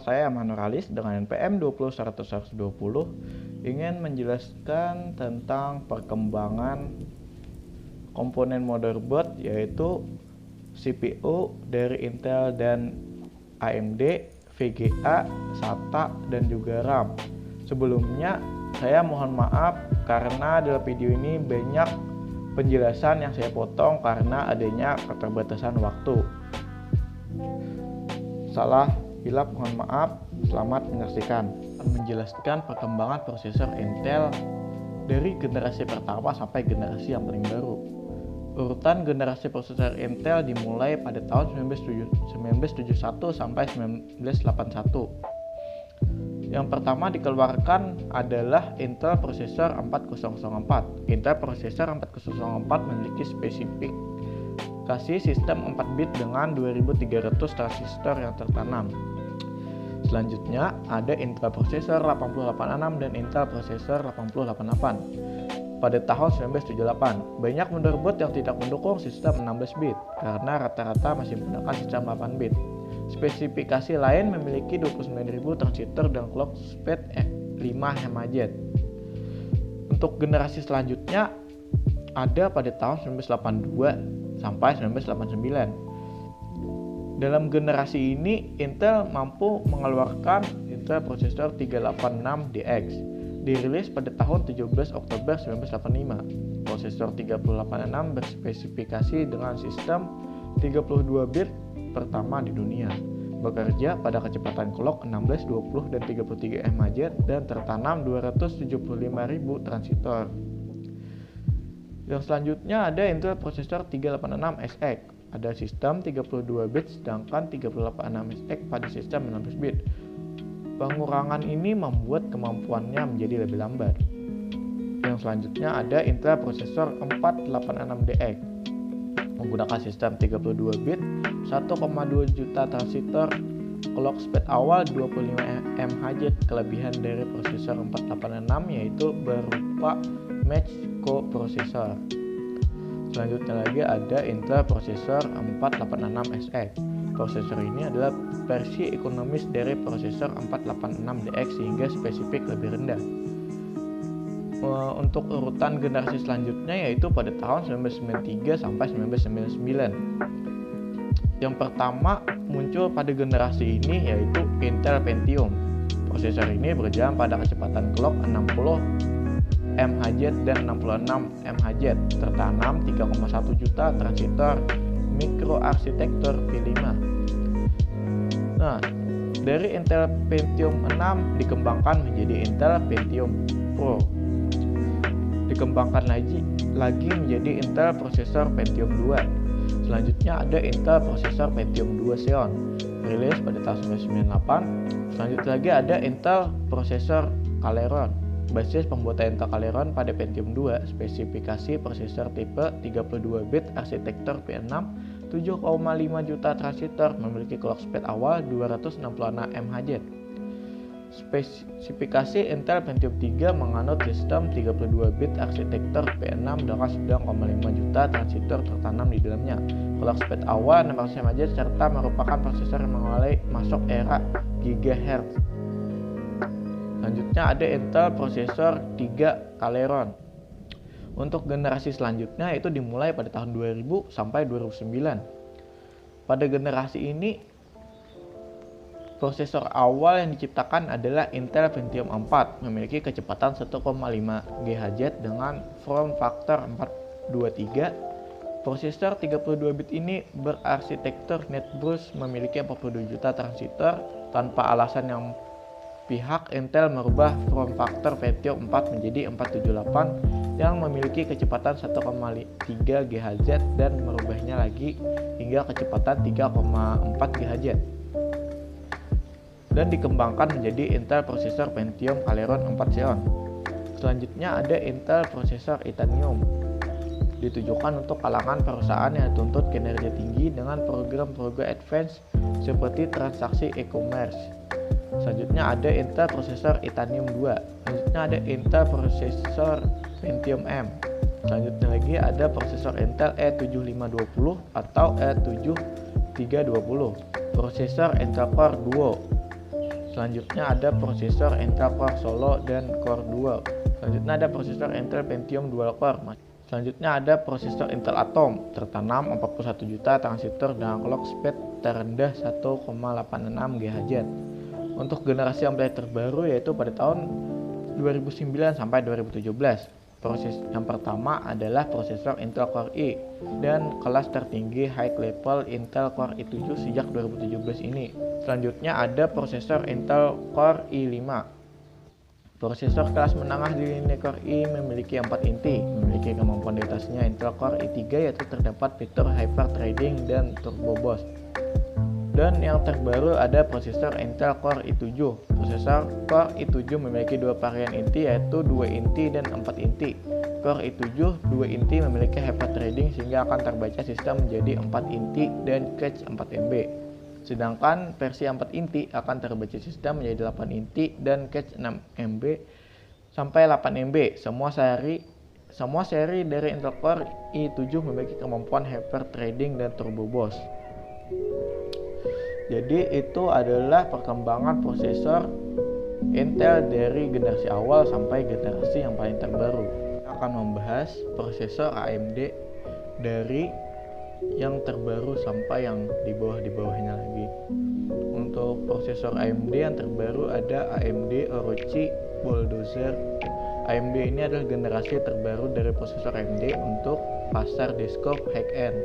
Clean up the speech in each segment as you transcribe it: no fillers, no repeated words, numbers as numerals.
saya Manuralis dengan NPM 2011120 ingin menjelaskan tentang perkembangan komponen motherboard yaitu CPU dari Intel dan AMD, VGA, SATA, dan juga RAM. Sebelumnya saya mohon maaf karena dalam video ini banyak penjelasan yang saya potong karena adanya keterbatasan waktu. Salah hilap mohon maaf, selamat menyaksikan. Menjelaskan perkembangan prosesor Intel dari generasi pertama sampai generasi yang paling baru. Urutan generasi prosesor Intel dimulai pada tahun 1971 sampai 1981. Yang pertama dikeluarkan adalah Intel Processor 4004. Intel Processor 4004 memiliki spesifikasi sistem 4 bit dengan 2300 transistor yang tertanam. Selanjutnya ada Intel Processor 8086 dan Intel Processor 8088. Pada tahun 1978, banyak motherboard yang tidak mendukung sistem 16 bit karena rata-rata masih menggunakan sistem 8 bit. Spesifikasi lain memiliki 29.000 transistor dan clock speed 5 MHz. Untuk generasi selanjutnya ada pada tahun 1982 sampai 1989. Dalam generasi ini Intel mampu mengeluarkan Intel Processor 386DX, dirilis pada tahun 17 Oktober 1985. Prosesor 386 berspesifikasi dengan sistem 32 bit pertama di dunia, bekerja pada kecepatan clock 16, 20, dan 33 MHz dan tertanam 275.000 transistor. Yang selanjutnya ada Intel Processor 386SX, ada sistem 32 bit sedangkan 386SX pada sistem 16 bit. Pengurangan ini membuat kemampuannya menjadi lebih lambat. Yang selanjutnya ada Intel Processor 486DX, menggunakan sistem 32 bit, 1,2 juta transistor, clock speed awal 25 MHz. Kelebihan dari prosesor 486 yaitu berupa match coprocessor. Selanjutnya lagi ada Intel Processor 486SX. Prosesor ini adalah versi ekonomis dari prosesor 486DX sehingga spesifik lebih rendah. Untuk urutan generasi selanjutnya yaitu pada tahun 1993 sampai 1999. Yang pertama muncul pada generasi ini yaitu Intel Pentium. Prosesor ini berjalan pada kecepatan clock 60 MHz dan 66 MHz, tertanam 3,1 juta transistor mikroarsitektur V5. Nah, dari Intel Pentium 6 dikembangkan menjadi Intel Pentium Pro. Dikembangkan lagi menjadi Intel Processor Pentium 2. Selanjutnya ada Intel Processor Pentium 2 Xeon, rilis pada tahun 1998. Selanjutnya lagi ada Intel Processor Celeron. Basis pembuatan Intel Celeron pada Pentium 2, spesifikasi prosesor tipe 32 bit arsitektur P6, 7,5 juta transistor, memiliki clock speed awal 266 MHz. Spesifikasi Intel Pentium 3 menganut sistem 32 bit arsitektur P6 dengan 9,5 juta transistor tertanam di dalamnya. Clock speed awal 600 MHz serta merupakan prosesor yang mulai masuk era GHz. Selanjutnya ada Intel Processor 3 Celeron. Untuk generasi selanjutnya itu dimulai pada tahun 2000 sampai 2009. Pada generasi ini prosesor awal yang diciptakan adalah Intel Pentium 4, memiliki kecepatan 1,5 GHz dengan form factor 423. Prosesor 32 bit ini berarsitektur netbus, memiliki 42 juta transistor. Tanpa alasan yang pihak Intel merubah form factor Pentium 4 menjadi 478 yang memiliki kecepatan 1,3 GHz dan merubahnya lagi hingga kecepatan 3,4 GHz dan dikembangkan menjadi Intel Processor Pentium Celeron 4 Xeon. Selanjutnya ada Intel Processor Itanium, ditujukan untuk kalangan perusahaan yang tuntut kinerja tinggi dengan program-program advance seperti transaksi e-commerce. Selanjutnya ada Intel Processor Itanium 2. Selanjutnya ada Intel Processor Pentium M. Selanjutnya lagi ada prosesor Intel E7520 atau E7320. Prosesor Intel Core Duo. Selanjutnya ada prosesor Intel Core Solo dan Core Duo. Selanjutnya ada prosesor Intel Pentium Dual Core. Selanjutnya ada prosesor Intel Atom tertanam 41 juta transistor dengan clock speed terendah 1,86 GHz. Untuk generasi yang paling terbaru yaitu pada tahun 2009 sampai 2017. Proses yang pertama adalah prosesor Intel Core i dan kelas tertinggi high level Intel Core i7 sejak 2017 ini. Selanjutnya ada prosesor Intel Core i5. Prosesor kelas menengah di lini Core i memiliki 4 inti, memiliki kemampuan di atasnya Intel Core i3 yaitu terdapat fitur hyper threading dan turbo boost. Dan yang terbaru ada prosesor Intel Core i7. Prosesor Core i7 memiliki dua varian inti yaitu 2 inti dan 4 inti. Core i7 2 inti memiliki hyperthreading sehingga akan terbaca sistem menjadi 4 inti dan cache 4 MB. Sedangkan versi 4 inti akan terbaca sistem menjadi 8 inti dan cache 6 MB sampai 8 MB. Semua seri dari Intel Core i7 memiliki kemampuan hyperthreading dan turbo boost. Jadi itu adalah perkembangan prosesor Intel dari generasi awal sampai generasi yang paling terbaru. Kita akan membahas prosesor AMD dari yang terbaru sampai yang di bawahnya lagi. Untuk prosesor AMD yang terbaru ada AMD Orochi Bulldozer. AMD ini adalah generasi terbaru dari prosesor AMD untuk pasar desktop high-end.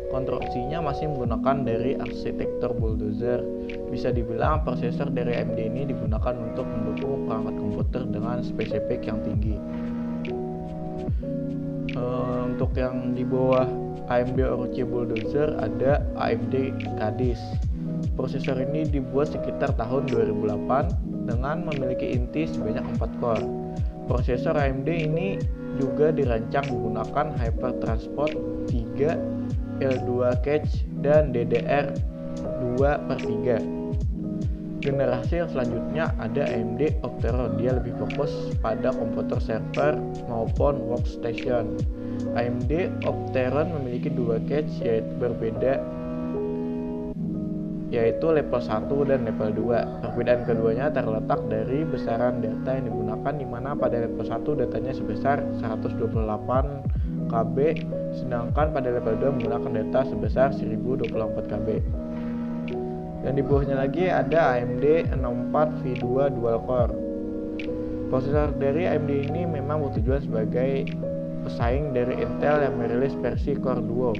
Konstruksinya masih menggunakan dari arsitektur Bulldozer. Bisa dibilang prosesor dari AMD ini digunakan untuk mendukung perangkat komputer dengan spesifik yang tinggi. Untuk yang di bawah AMD Orochi Bulldozer ada AMD Cadiz. Prosesor ini dibuat sekitar tahun 2008 dengan memiliki inti sebanyak 4 core. Prosesor AMD ini juga dirancang menggunakan Hyper Transport 3 L2 cache dan DDR2/3. Generasi yang selanjutnya ada AMD Opteron. Dia lebih fokus pada komputer server maupun workstation. AMD Opteron memiliki 2 cache yaitu berbeda, yaitu level 1 dan level 2. Perbedaan keduanya terletak dari besaran data yang digunakan, di mana pada level 1 datanya sebesar 128 KB, sedangkan pada level 2 menggunakan data sebesar 1024 KB. Dan di bawahnya lagi ada AMD 64V2 Dual Core. Prosesor dari AMD ini memang bertujuan sebagai pesaing dari Intel yang merilis versi Core Duo.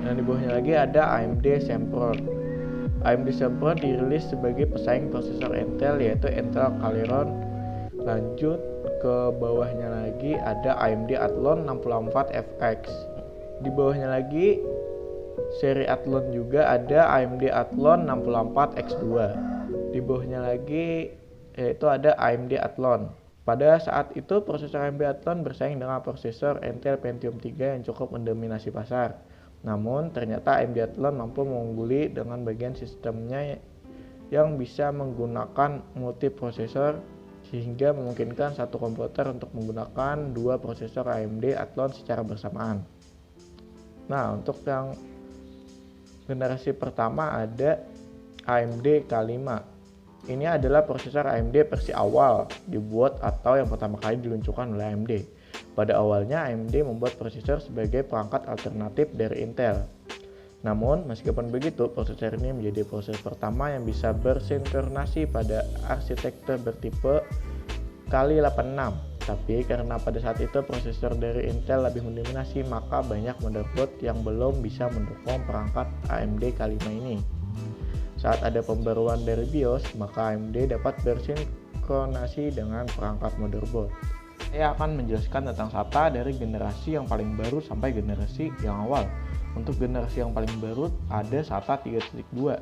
Dan di bawahnya lagi ada AMD Sempron. AMD Sempron dirilis sebagai pesaing prosesor Intel yaitu Intel Celeron. Lanjut ke bawahnya lagi ada AMD Athlon 64FX. Di bawahnya lagi seri Athlon juga ada AMD Athlon 64X2. Di bawahnya lagi yaitu ada AMD Athlon. Pada saat itu prosesor AMD Athlon bersaing dengan prosesor Intel Pentium 3 yang cukup mendominasi pasar. Namun ternyata AMD Athlon mampu mengungguli dengan bagian sistemnya yang bisa menggunakan multiprosesor sehingga memungkinkan satu komputer untuk menggunakan dua prosesor AMD Athlon secara bersamaan. Nah, untuk yang generasi pertama ada AMD K5. Ini adalah prosesor AMD versi awal dibuat atau yang pertama kali diluncurkan oleh AMD. Pada awalnya AMD membuat prosesor sebagai perangkat alternatif dari Intel. Namun, meskipun begitu, prosesor ini menjadi prosesor pertama yang bisa bersinkronasi pada arsitektur bertipe x86. Tapi karena pada saat itu prosesor dari Intel lebih mendominasi, maka banyak motherboard yang belum bisa mendukung perangkat AMD K5 ini. Saat ada pembaruan dari BIOS, maka AMD dapat bersinkronasi dengan perangkat motherboard. Saya akan menjelaskan tentang SATA dari generasi yang paling baru sampai generasi yang awal. Untuk generasi yang paling baru ada SATA 3.2.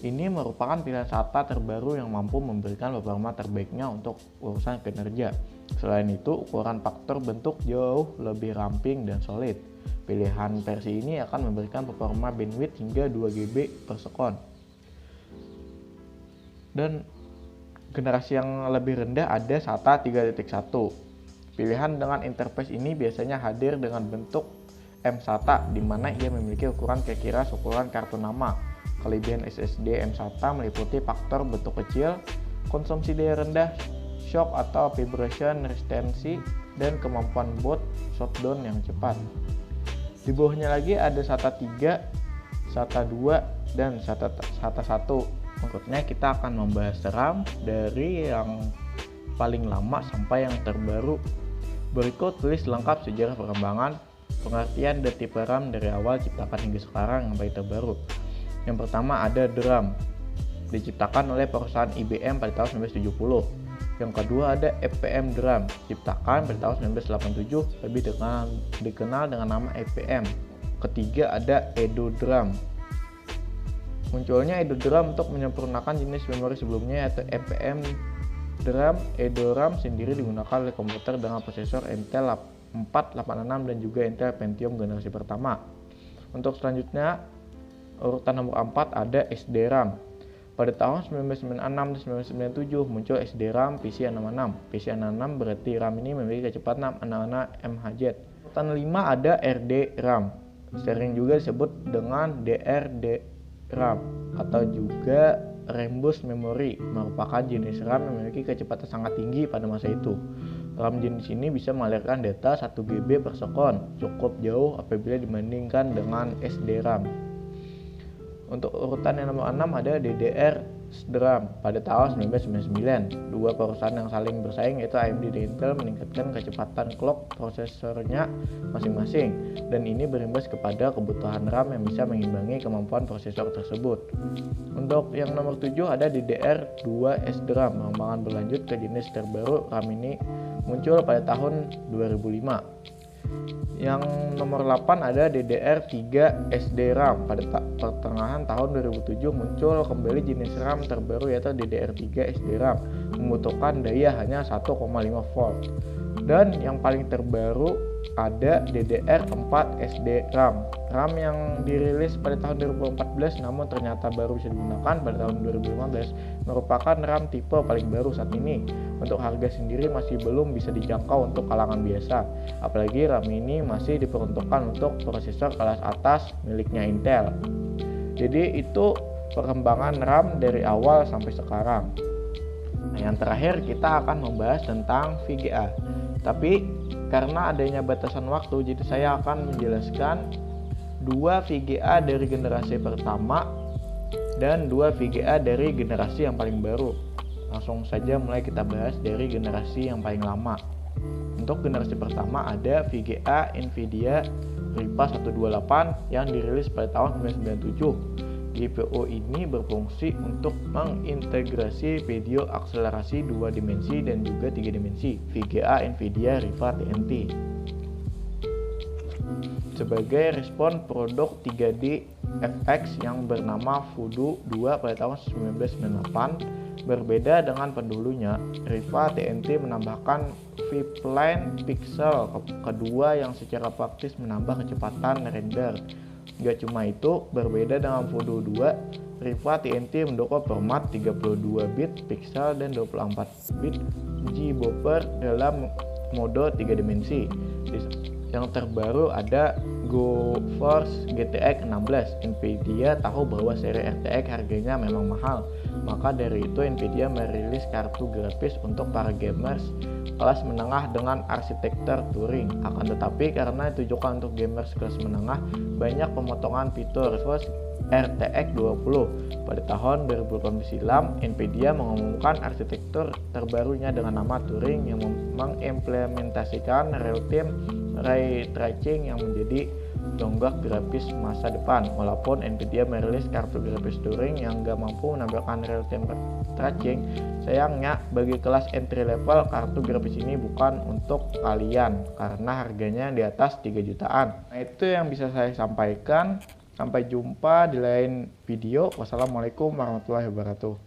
Ini merupakan pilihan SATA terbaru yang mampu memberikan performa terbaiknya untuk urusan kinerja. Selain itu, ukuran faktor bentuk jauh lebih ramping dan solid. Pilihan versi ini akan memberikan performa bandwidth hingga 2 GB per sekon. Dan generasi yang lebih rendah ada SATA 3.1. Pilihan dengan interface ini biasanya hadir dengan bentuk M SATA, di mana ia memiliki ukuran kira-kira seukuran kartu nama. Kelebihan SSD M SATA meliputi faktor bentuk kecil, konsumsi daya rendah, shock atau vibration resistency, dan kemampuan boot shutdown yang cepat. Di bawahnya lagi ada SATA 3, SATA 2, dan SATA 1. Berikutnya kita akan membahas RAM dari yang paling lama sampai yang terbaru. Berikut list lengkap sejarah perkembangan, pengertian dan tipe RAM dari awal ciptakan hingga sekarang yang paling terbaru. Yang pertama ada DRAM, diciptakan oleh perusahaan IBM pada tahun 1970. Yang kedua ada EPM DRAM, diciptakan pada tahun 1987, lebih dikenal dengan nama EPM. Ketiga ada Edo DRAM. Munculnya Edo DRAM untuk menyempurnakan jenis memori sebelumnya yaitu EPM DRAM. Edo RAM sendiri digunakan oleh komputer dengan prosesor Intel 486 dan juga Intel Pentium generasi pertama. Untuk selanjutnya, urutan nomor 4 ada SDRAM. Pada tahun 1996 dan 1997 muncul SDRAM PCIe66. PCIe66 berarti RAM ini memiliki kecepatan 66 MHz. Urutan 5 ada RDRAM, sering juga disebut dengan DRDRAM atau juga Rambus Memory, merupakan jenis RAM yang memiliki kecepatan sangat tinggi pada masa itu. RAM jenis ini bisa mengalirkan data 1 GB per sekon, cukup jauh apabila dibandingkan dengan SDRAM. Untuk urutan yang nomor 6 ada DDR SDRAM. Pada tahun 1999, dua perusahaan yang saling bersaing yaitu AMD dan Intel meningkatkan kecepatan clock prosesornya masing-masing, dan ini berimbas kepada kebutuhan RAM yang bisa mengimbangi kemampuan prosesor tersebut. Untuk yang nomor 7 ada DDR2 SDRAM. Pengembangan berlanjut ke jenis terbaru RAM ini muncul pada tahun 2005. Yang nomor 8 ada DDR3 SDRAM. Pada pertengahan tahun 2007 muncul kembali jenis RAM terbaru yaitu DDR3 SDRAM, membutuhkan daya hanya 1,5 volt. Dan yang paling terbaru ada DDR4 SDRAM. RAM yang dirilis pada tahun 2014 namun ternyata baru bisa digunakan pada tahun 2015, merupakan RAM tipe paling baru saat ini. Untuk harga sendiri masih belum bisa dijangkau untuk kalangan biasa, apalagi RAM ini masih diperuntukkan untuk prosesor kelas atas miliknya Intel. Jadi itu perkembangan RAM dari awal sampai sekarang. Nah, yang terakhir kita akan membahas tentang VGA. Tapi karena adanya batasan waktu, jadi saya akan menjelaskan 2 VGA dari generasi pertama dan 2 VGA dari generasi yang paling baru. Langsung saja mulai kita bahas dari generasi yang paling lama. Untuk generasi pertama ada VGA Nvidia Riva 128 yang dirilis pada tahun 1997. GPU ini berfungsi untuk mengintegrasi video akselerasi 2 dimensi dan juga 3 dimensi VGA Nvidia Riva TNT. Sebagai respon produk 3D FX yang bernama Voodoo 2 pada tahun 1998, berbeda dengan pendahulunya, Riva TNT menambahkan V-plane pixel kedua yang secara praktis menambah kecepatan render. Gak cuma itu, berbeda dengan Voodoo 2, Riva TNT mendukung format 32 bit pixel dan 24 bit G-buffer dalam mode 3 dimensi. Yang terbaru ada GeForce GTX 16. Nvidia tahu bahwa seri RTX harganya memang mahal, maka dari itu Nvidia merilis kartu grafis untuk para gamers kelas menengah dengan arsitektur Turing. Akan tetapi karena ditujukan untuk gamers kelas menengah, banyak pemotongan fitur GeForce RTX 20. Pada tahun 2018 silam, Nvidia mengumumkan arsitektur terbarunya dengan nama Turing yang mengimplementasikan real-time ray tracing yang menjadi donggak grafis masa depan. Walaupun Nvidia merilis kartu grafis Turing yang gak mampu menampilkan real-time tracing, sayangnya bagi kelas entry level kartu grafis ini bukan untuk kalian karena harganya di atas 3 jutaan. Nah, itu yang bisa saya sampaikan. Sampai jumpa di lain video. Wassalamualaikum warahmatullahi wabarakatuh.